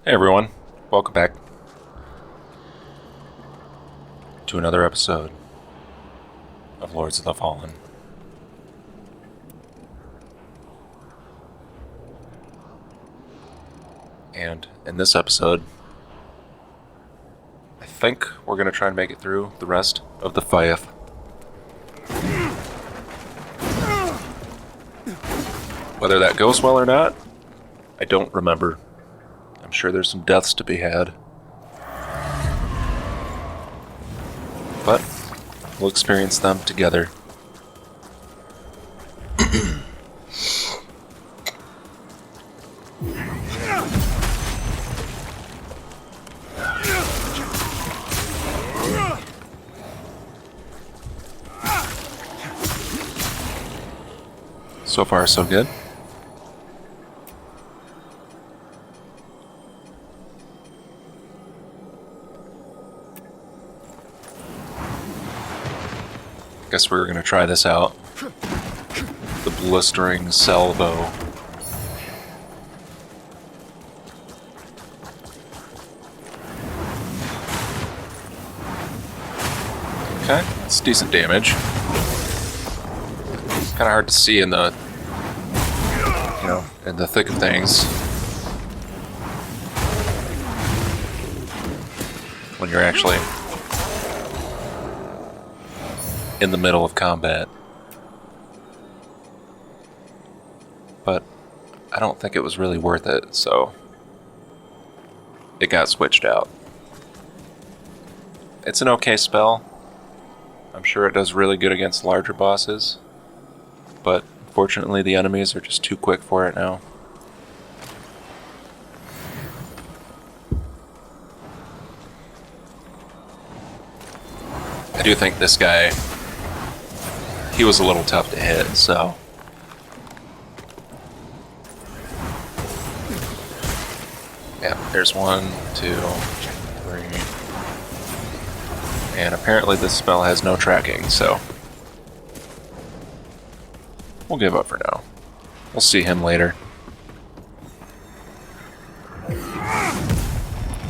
Hey everyone, welcome back to another episode of Lords of the Fallen. And in this episode, I think we're going to try and make it through the rest of the Fief. Whether that goes well or not, I don't remember. I'm sure there's some deaths to be had. But we'll experience them together. So far, so good. Guess we were gonna try this out. The blistering salvo. Okay, that's decent damage. Kind of hard to see in the, in the thick of things when you're actually in the middle of combat. But I don't think it was really worth it, so it got switched out. It's an okay spell. I'm sure it does really good against larger bosses, but unfortunately the enemies are just too quick for it now. I do think this guy, he was a little tough to hit, so yeah, there's 1, 2, 3. And apparently this spell has no tracking, so we'll give up for now. We'll see him later.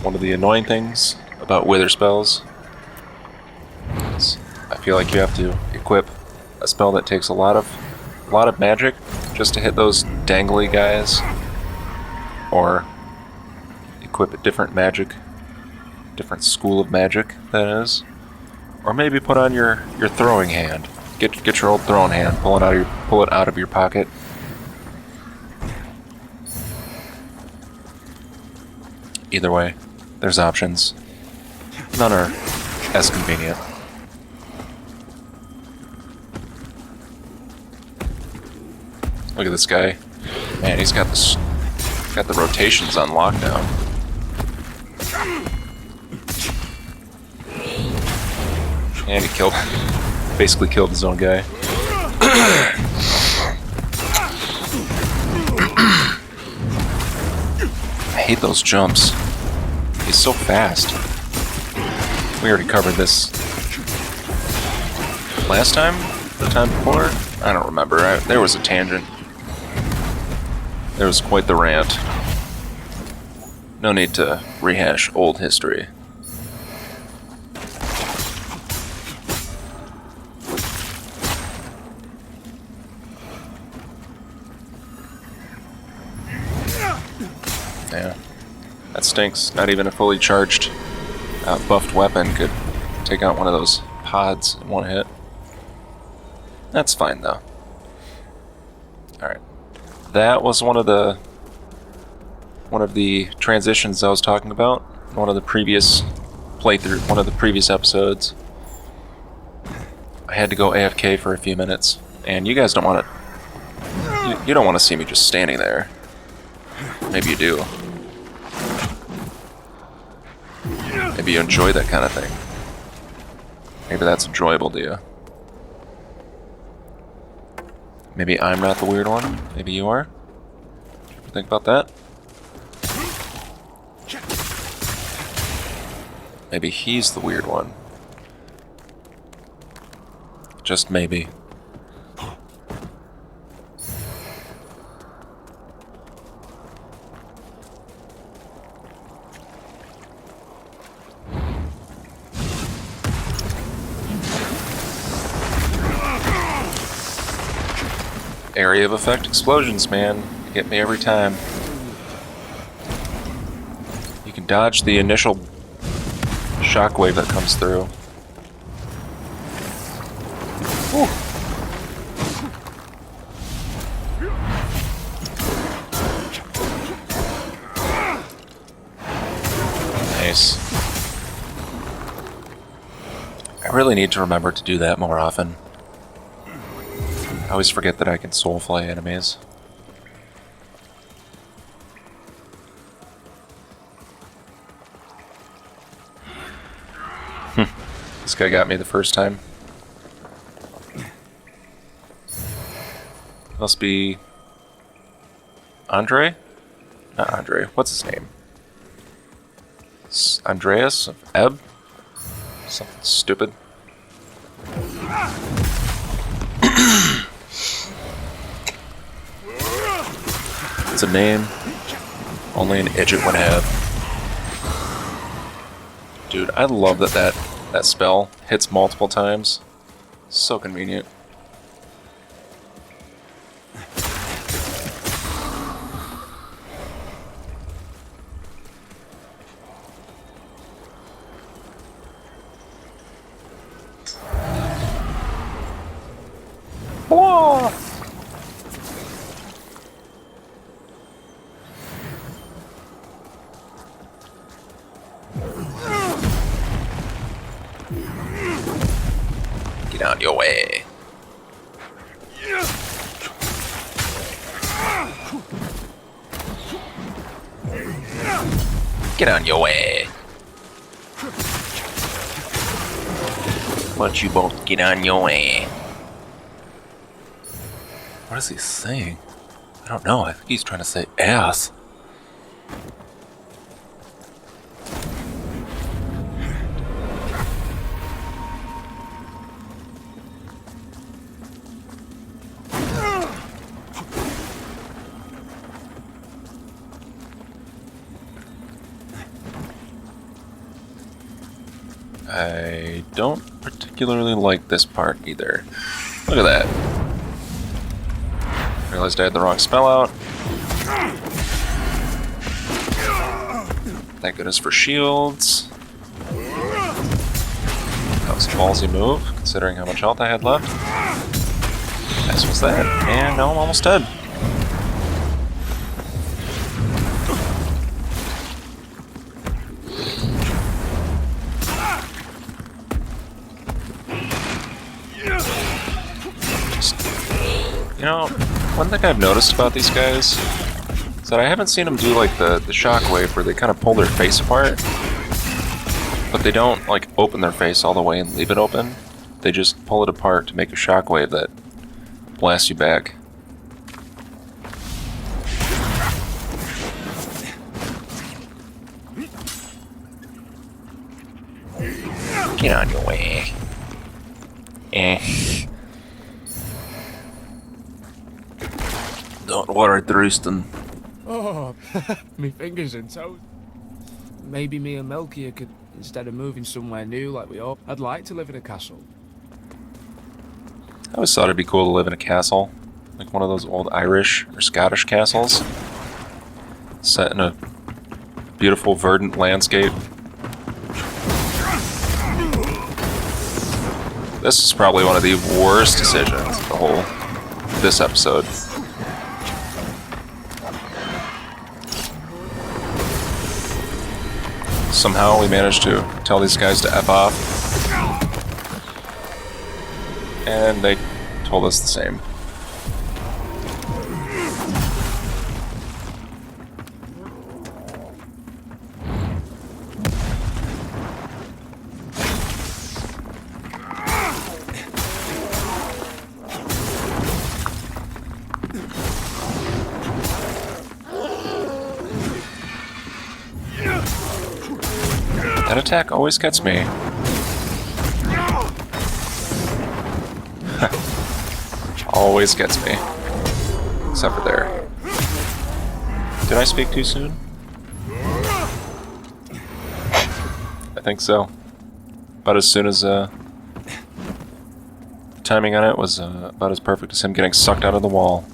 One of the annoying things about wither spells is I feel like you have to equip a spell that takes a lot of magic just to hit those dangly guys, or equip a different magic, different school of magic, that is, or maybe put on your throwing hand. Get your old throwing hand, pull it out of your pocket. Either way, there's options. None are as convenient. Look at this guy. Man, he's got the rotations on lockdown. And he basically killed his own guy. I hate those jumps. He's so fast. We already covered this last time? The time before? I don't remember. There was a tangent. There was quite the rant. No need to rehash old history. Yeah, that stinks. Not even a fully charged, buffed weapon could take out one of those pods in one hit. That's fine though. Alright. That was one of the transitions I was talking about. One of the previous episodes. I had to go AFK for a few minutes, and you guys don't want to. You don't want to see me just standing there. Maybe you do. Maybe you enjoy that kind of thing. Maybe that's enjoyable to you. Maybe I'm not the weird one. Maybe you are. Ever think about that? Maybe he's the weird one. Just maybe. area of effect explosions, man. They get me every time. You can dodge the initial shockwave that comes through. Whew. Nice. I really need to remember to do that more often. I always forget that I can soulfly enemies. This guy got me the first time. Must be Andre? Not Andre. What's his name? Andreas? Ebb? Something stupid. It's a name only an idiot would have. Dude, I love that spell hits multiple times. So convenient. Whoa! Get out your way. Get on your way. Why don't you both get on your way? What is he saying? I don't know. I think he's trying to say ass. I don't particularly like this part either. Look at that. Realized I had the wrong spell out. Thank goodness for shields. That was a ballsy move, considering how much health I had left. Nice was that. And now I'm almost dead. You know, one thing I've noticed about these guys is that I haven't seen them do like the shockwave where they kind of pull their face apart, but they don't like open their face all the way and leave it open. They just pull it apart to make a shockwave that blasts you back. Get on your way. Don't worry, Tristan. Oh, me fingers and toes. Maybe me and Melchior could, instead of moving somewhere new like we all, I'd like to live in a castle. I always thought it'd be cool to live in a castle. Like one of those old Irish or Scottish castles. Set in a beautiful verdant landscape. This is probably one of the worst decisions of this episode. Somehow we managed to tell these guys to F off. And they told us the same. That attack always gets me. Always gets me. Except for there. Did I speak too soon? I think so. About as soon as the timing on it was about as perfect as him getting sucked out of the wall.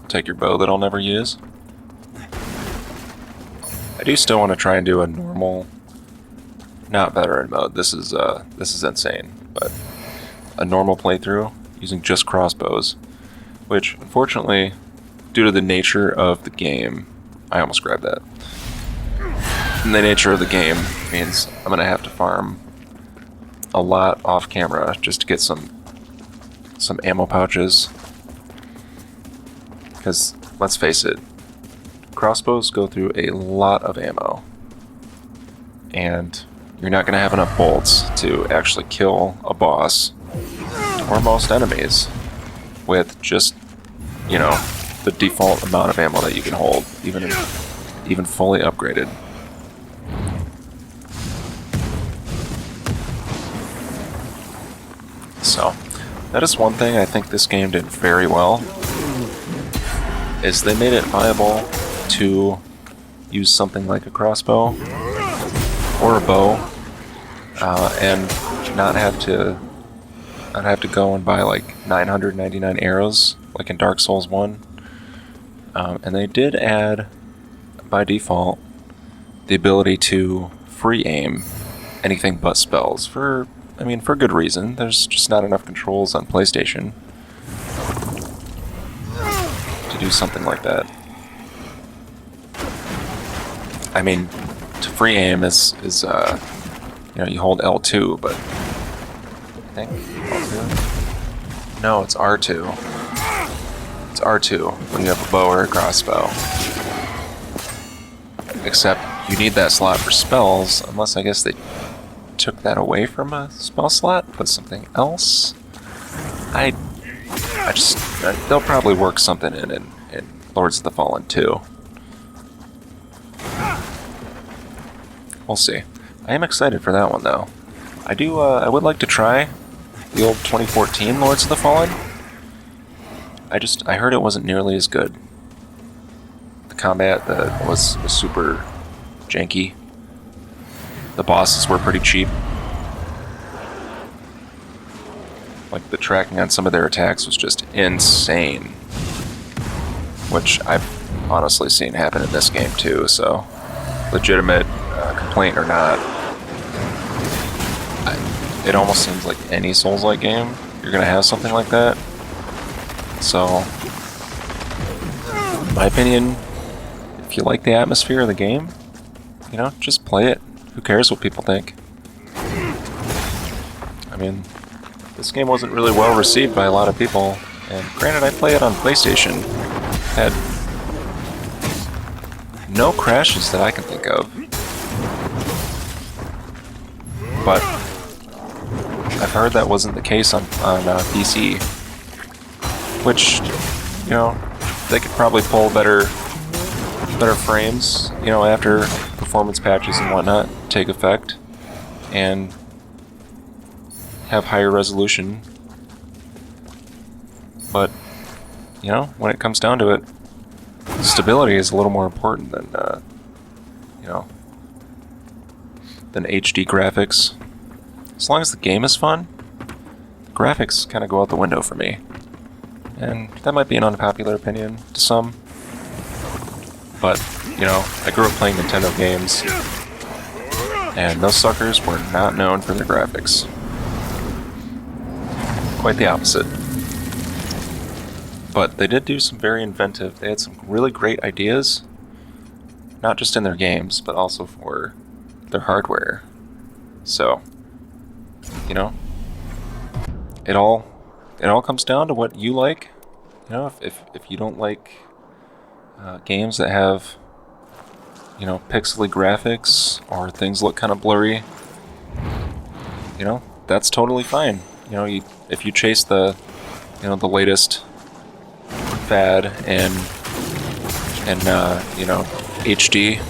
Take your bow that I'll never use. I do still want to try and do a normal, not veteran mode. This is insane, but a normal playthrough using just crossbows, which unfortunately, due to the nature of the game, I almost grabbed that. And the nature of the game means I'm gonna have to farm a lot off camera just to get some ammo pouches. Because, let's face it, crossbows go through a lot of ammo. And you're not going to have enough bolts to actually kill a boss or most enemies with just, you know, the default amount of ammo that you can hold, even fully upgraded. So, that is one thing I think this game did very well, is they made it viable to use something like a crossbow or a bow, and not have to go and buy like 999 arrows like in Dark Souls 1. And they did add, by default, the ability to free aim anything but spells for good reason. There's just not enough controls on PlayStation to do something like that. I mean, to free aim is you hold L2, but I think L2? No, it's R2. It's R2 when you have a bow or a crossbow. Except you need that slot for spells, unless I guess they took that away from a spell slot, put something else. They'll probably work something in Lords of the Fallen 2. We'll see. I am excited for that one though. I would like to try the old 2014 Lords of the Fallen. I heard it wasn't nearly as good. The combat was super janky. The bosses were pretty cheap. Like, the tracking on some of their attacks was just insane. Which I've honestly seen happen in this game too, so legitimate complaint or not, it almost seems like any Souls-like game, you're gonna have something like that. So, in my opinion, if you like the atmosphere of the game, just play it. Who cares what people think? I mean, this game wasn't really well received by a lot of people, and granted, I play it on PlayStation. Had no crashes that I can think of. But I've heard that wasn't the case on PC. Which, they could probably pull better frames, after performance patches and whatnot take effect, and have higher resolution. But, when it comes down to it, stability is a little more important than, than HD graphics. As long as the game is fun, graphics kind of go out the window for me. And that might be an unpopular opinion to some. But, I grew up playing Nintendo games, and those suckers were not known for their graphics. Quite the opposite. But they did do some very inventive, they had some really great ideas, not just in their games, but also for their hardware. So, it all comes down to what you like. If you don't like games that have, pixely graphics or things look kind of blurry, that's totally fine. If you chase the latest fad and HD,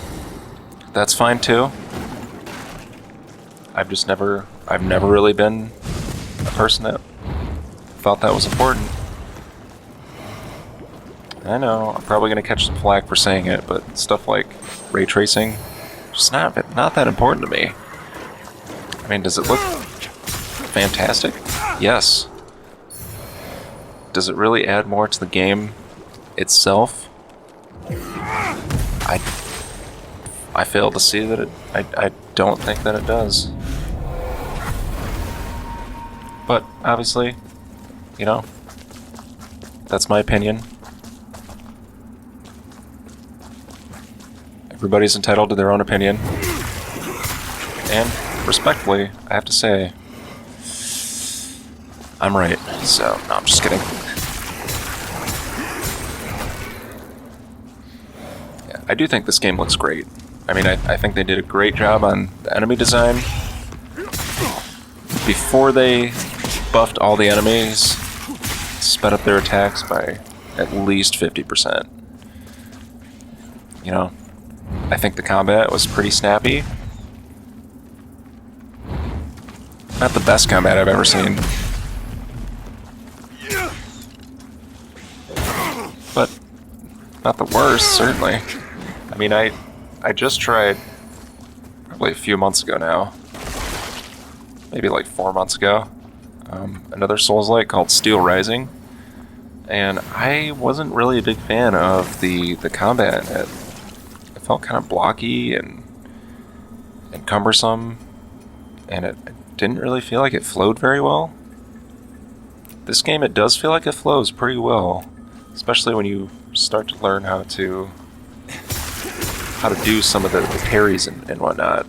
that's fine too. I've never really been a person that thought that was important. I know, I'm probably going to catch some flack for saying it, but stuff like ray tracing just not that important to me. I mean, does it look fantastic? Yes. Does it really add more to the game itself? I fail to see that I don't think that it does. But obviously, you know, that's my opinion. Everybody's entitled to their own opinion. And respectfully, I have to say, I'm right. So, no, I'm just kidding. Yeah, I do think this game looks great. I mean, I think they did a great job on the enemy design. Before they buffed all the enemies, sped up their attacks by at least 50%. You know, I think the combat was pretty snappy. Not the best combat I've ever seen. But not the worst, certainly. I mean, I just tried probably a few months ago now. Maybe like 4 months ago. Another Souls-like called Steel Rising. And I wasn't really a big fan of the combat. It felt kind of blocky and cumbersome. And it didn't really feel like it flowed very well. This game, it does feel like it flows pretty well. Especially when you start to learn how to do some of the parries and whatnot.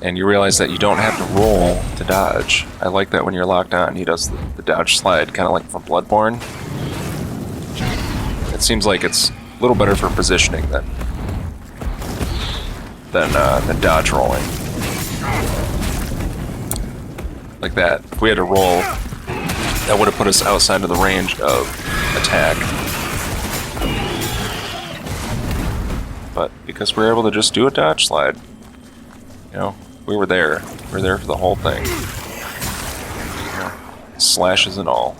And you realize that you don't have to roll to dodge. I like that when you're locked on, he does the dodge slide, kind of like from Bloodborne. It seems like it's a little better for positioning than dodge rolling. Like that. If we had to roll, that would have put us outside of the range of attack. But because we were able to just do a dodge slide, you know, we were there. We were there for the whole thing. You know, slashes and all.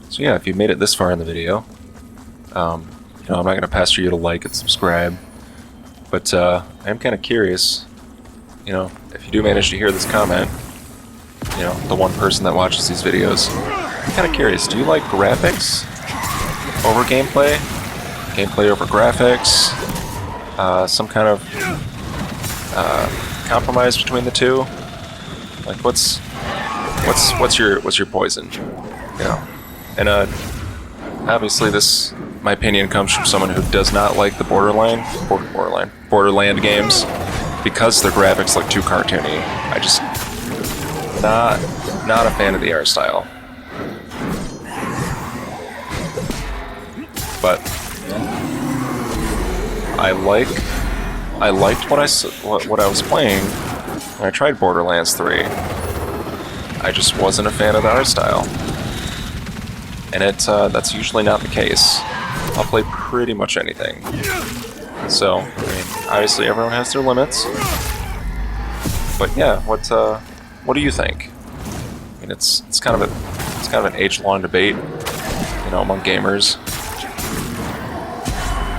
So yeah, if you made it this far in the video, you know, I'm not going to pester you to like and subscribe, but I am kind of curious, you know, if you do manage to hear this comment, you know, the one person that watches these videos, I'm kind of curious, do you like graphics over gameplay? Gameplay over graphics? Some kind of compromise between the two? Like, what's your poison? You know, and obviously my opinion comes from someone who does not like the Borderland games because their graphics look too cartoony. I just not a fan of the art style. But I liked what I was playing when I tried Borderlands 3. I just wasn't a fan of the art style. And that's usually not the case. I'll play pretty much anything. So, I mean, obviously everyone has their limits. But yeah, what do you think? I mean, it's kind of an age-long debate, you know, among gamers.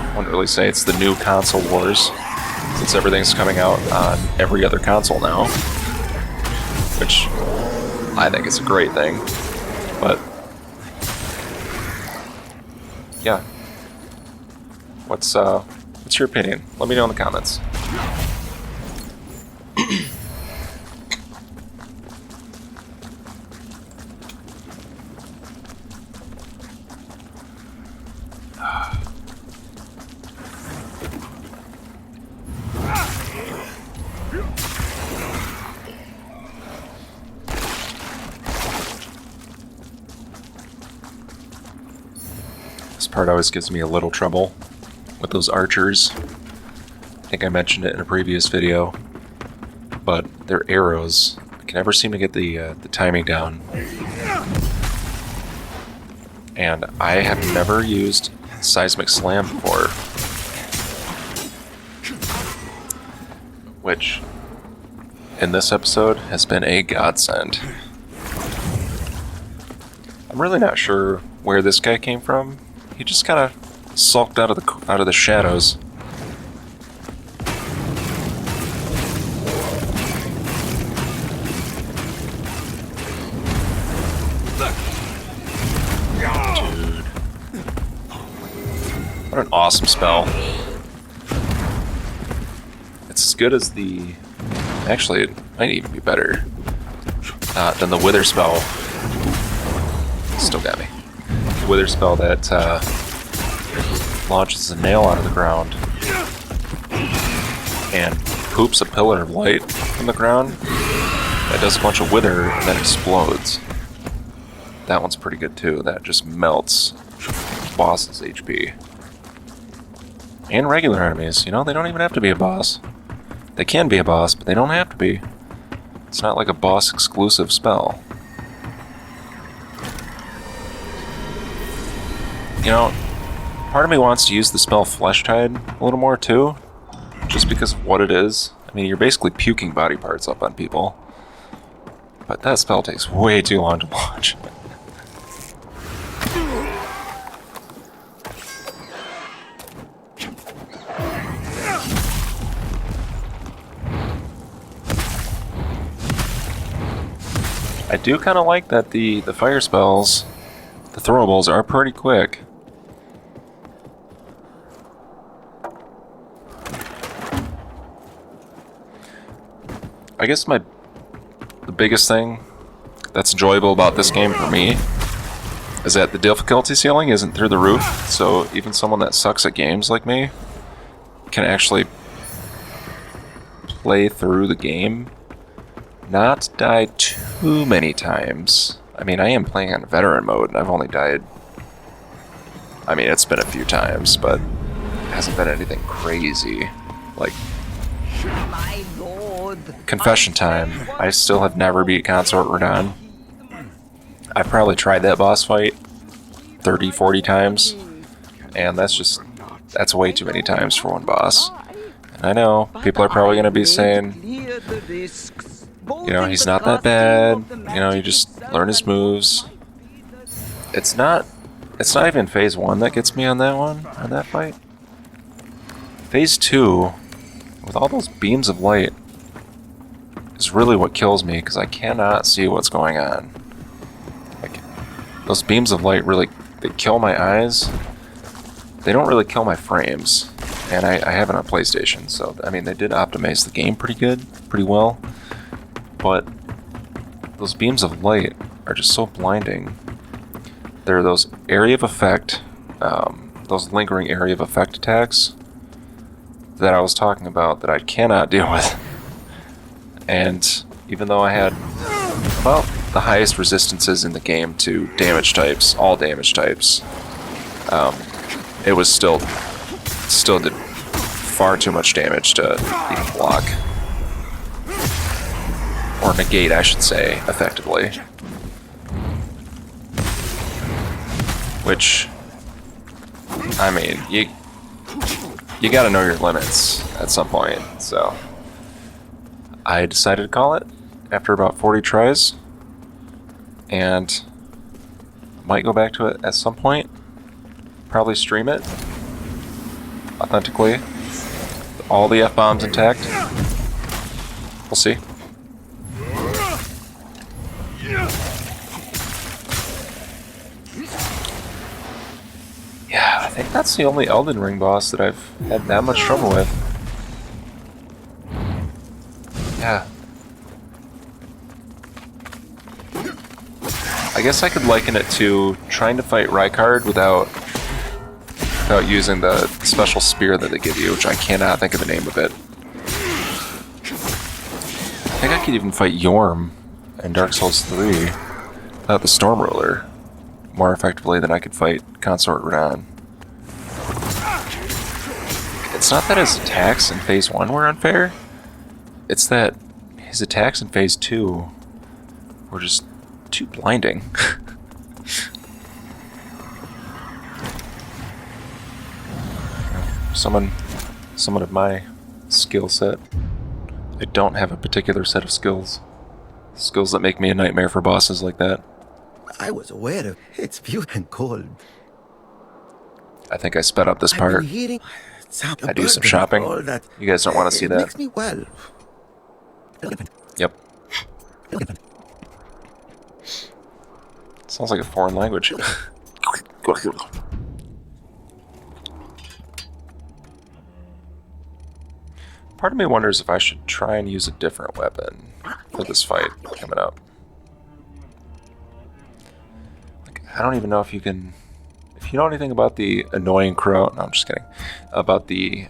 I wouldn't really say it's the new console wars, since everything's coming out on every other console now, which I think is a great thing. But yeah, what's your opinion? Let me know in the comments. This part always gives me a little trouble with those archers. I think I mentioned it in a previous video, but their arrows, I can never seem to get the timing down. And I have never used Seismic Slam before, which in this episode has been a godsend. I'm really not sure where this guy came from. He just kind of sulked out of the shadows. Dude. What an awesome spell. It's as good as the... Actually, it might even be better than the Wither spell. Still got me. The Wither spell that launches a nail out of the ground and poops a pillar of light from the ground that does a bunch of wither and then explodes. That one's pretty good too. That just melts bosses' HP. And regular enemies. You know, they don't even have to be a boss. They can be a boss, but they don't have to be. It's not like a boss exclusive spell. You know, part of me wants to use the spell Fleshtide a little more too, just because of what it is. I mean, you're basically puking body parts up on people. But that spell takes way too long to launch. I do kind of like that the fire spells, the throwables, are pretty quick. I guess the biggest thing that's enjoyable about this game for me is that the difficulty ceiling isn't through the roof, so even someone that sucks at games like me can actually play through the game, not die too many times. I mean, I am playing on veteran mode, and I've only died... I mean, it's been a few times, but it hasn't been anything crazy. Like, My lord. confession time, I still have never beat Consort Radahn. I've probably tried that boss fight 30, 40 times, and that's way too many times for one boss. And I know, people are probably going to be saying, you know, he's not that bad, you know, you just learn his moves. It's not even phase 1 that gets me on that fight. Phase 2, with all those beams of light, is really what kills me, because I cannot see what's going on. Like, those beams of light really, they kill my eyes. They don't really kill my frames. And I have it on PlayStation, so, I mean, they did optimize the game pretty well. But those beams of light are just so blinding. There are those area of effect, those lingering area of effect attacks that I was talking about that I cannot deal with. And even though I had, well, the highest resistances in the game to damage types, all damage types, it was still did far too much damage to even block. Or negate, I should say, effectively. Which, I mean, you gotta know your limits at some point, so I decided to call it after about 40 tries, and might go back to it at some point, probably stream it authentically, all the F-bombs intact. We'll see. Yeah, I think that's the only Elden Ring boss that I've had that much trouble with. Yeah. I guess I could liken it to trying to fight Rykard without using the special spear that they give you, which I cannot think of the name of it. I think I could even fight Yorm in Dark Souls 3 without the Storm Ruler more effectively than I could fight Consort Radahn. It's not that his attacks in Phase 1 were unfair, it's that his attacks in Phase 2 were just too blinding. Someone of my skill set. I don't have a particular set of skills. Skills that make me a nightmare for bosses like that. I was aware of it's beautiful and cold. I think I sped up this I've part. been hearing sound I do some burden, shopping. all that. You guys don't want to see It that. makes me well. Yep. Sounds like a foreign language. Part of me wonders if I should try and use a different weapon for this fight coming up. Like, I don't even know if you can... If you know anything about the annoying crow... No, I'm just kidding. About the...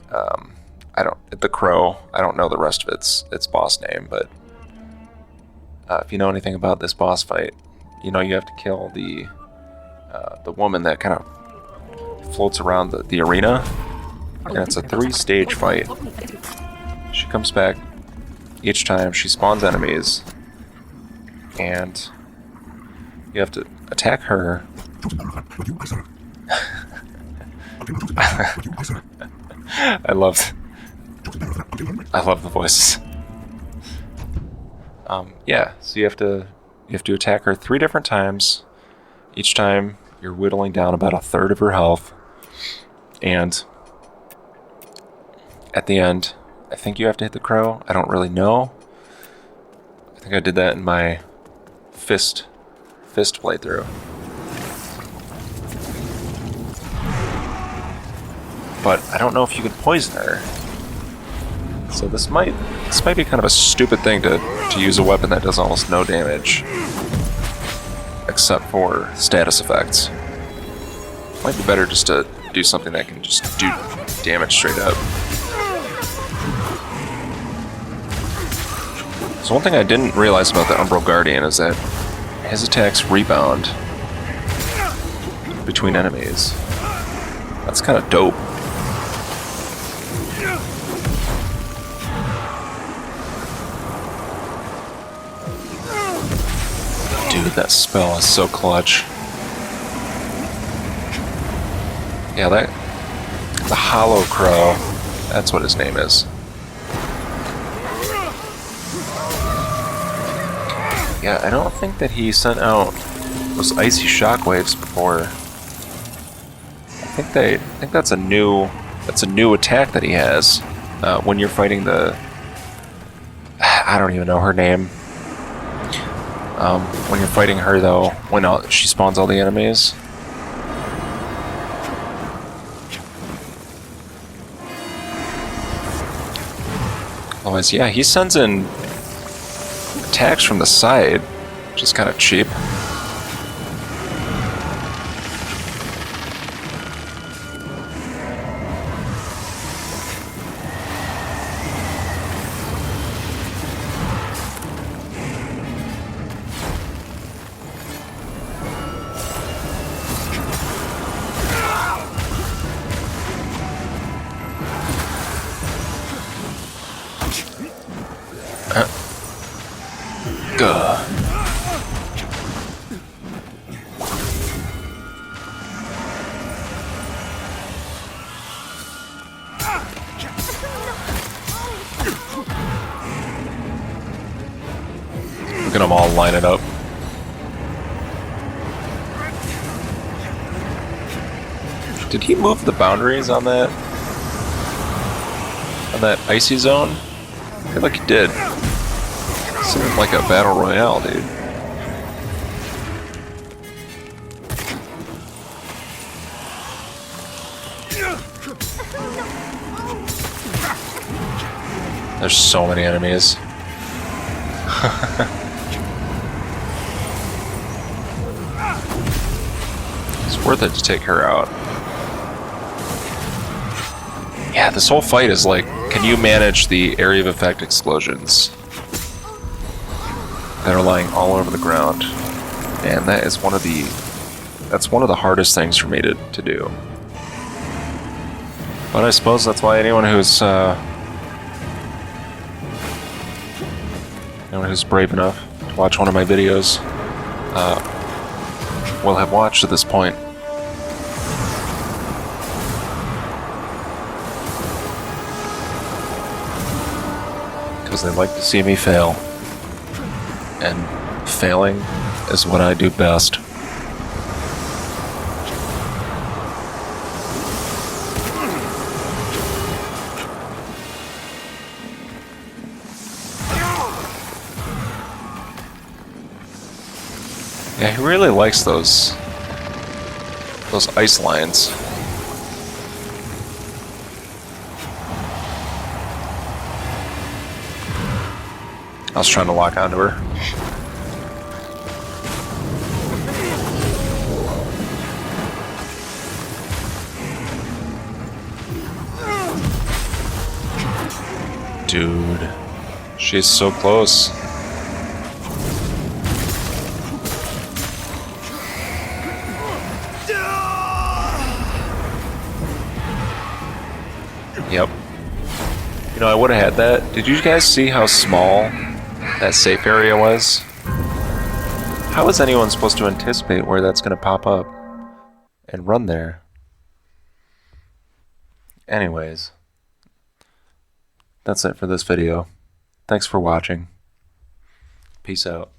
the crow. I don't know the rest of its boss name, but... if you know anything about this boss fight, you know you have to kill the woman that kind of floats around the arena. And it's a 3-stage fight. She comes back each time, she spawns enemies, and you have to attack her. I love the voices. Yeah, so you have to attack her 3 different times. Each time you're whittling down about 1/3 of her health, and at the end, I think you have to hit the crow. I don't really know. I think I did that in my fist playthrough. But I don't know if you can poison her. So this might be kind of a stupid thing to use a weapon that does almost no damage, except for status effects. Might be better just to do something that can just do damage straight up. So one thing I didn't realize about the Umbral Guardian is that his attacks rebound between enemies. That's kind of dope. Dude, that spell is so clutch. Yeah, the Hollow Crow, that's what his name is. Yeah, I don't think that he sent out those icy shockwaves before. I think that's a new attack that he has when you're fighting the... I don't even know her name. When you're fighting her, though, when she spawns all the enemies. Otherwise, yeah, he sends in attacks from the side, which is kind of cheap. Gah. Look at them all line it up. Did he move the boundaries on that icy zone? I feel like he did. Seemed like a battle royale, dude. There's so many enemies. It's worth it to take her out. Yeah, this whole fight is like, can you manage the area of effect explosions that are lying all over the ground? And that is one of the hardest things for me to do. But I suppose that's why anyone who's brave enough to watch one of my videos will have watched at this point. Because they like to see me fail. And failing is what I do best. he really likes those ice lines. I was trying to lock onto her. Dude, she's so close. Yep. You know, I would have had that. Did you guys see how small that safe area was? How is anyone supposed to anticipate where that's going to pop up and run there? Anyways, that's it for this video. Thanks for watching. Peace out.